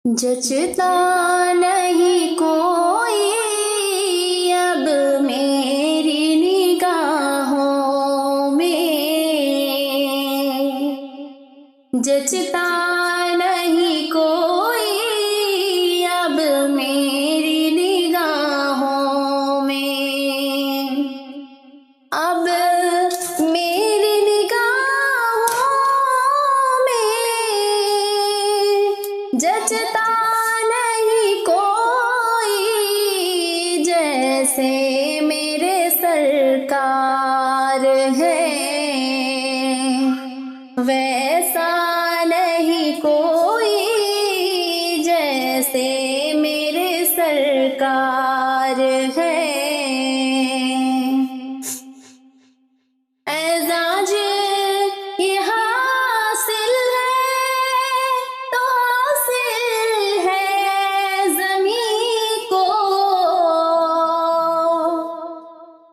جچتا نہیں کوئی اب میری نگاہوں میں، جچتا نہیں کوئی اب میری نگاہوں میں، اب میری نگاہوں میں جچتا نہیں کوئی جیسے میرے سرکار ہے، ویسا نہیں کوئی جیسے میرے سرکار ہے۔ اعزاز یہ حاصل ہے تو حاصل ہے زمین کو،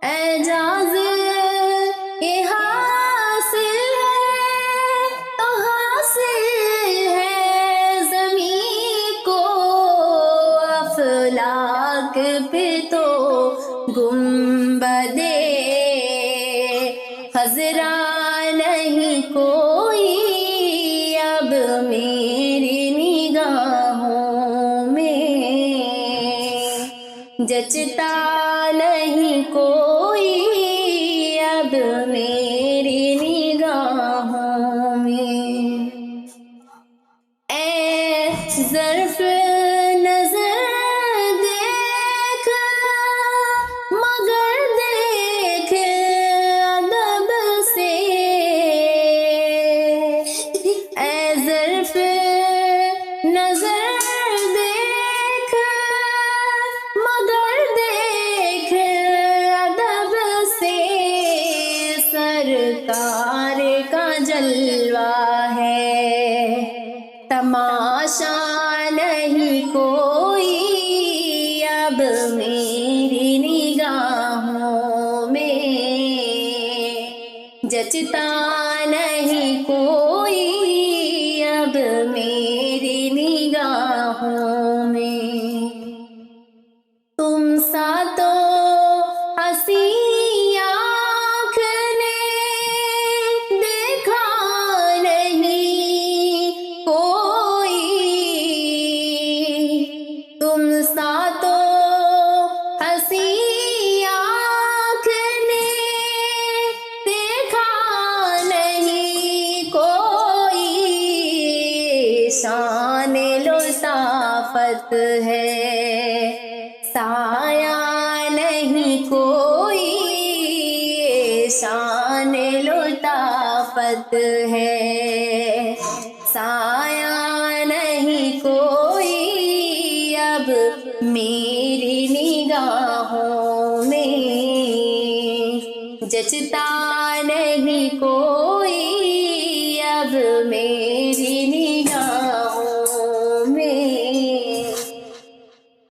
اعزاز یہ حاصل ہے تو حاصل ہے زمین کو، افلاک پہ تو گنبدِ خضرا نہیں کوئی اب میری نگاہوں میں، جچتا نہیں کوئی اب میری نگاہوں میں۔ اے ظرف نظر دیکھ مگر دیکھ ادب سے، اے ظرف نظر دیکھ مگر دیکھ ادب سے، سرکار کا جلوہ ہے تماشا نہیں کوئی اب میری نگاہوں میں، جچتا نہیں کوئی اب میری نگاہوں میں۔ تم سا تو ہنسی آنکھ نے دیکھا نہیں کوئی، تم سا تو ہنسی آنکھ نے دیکھا نہیں کوئی، شان لطافت ہے سایہ نہیں کوئی، شان لطافت ہے سایہ نہیں کوئی اب میری نگاہوں میں، جچتا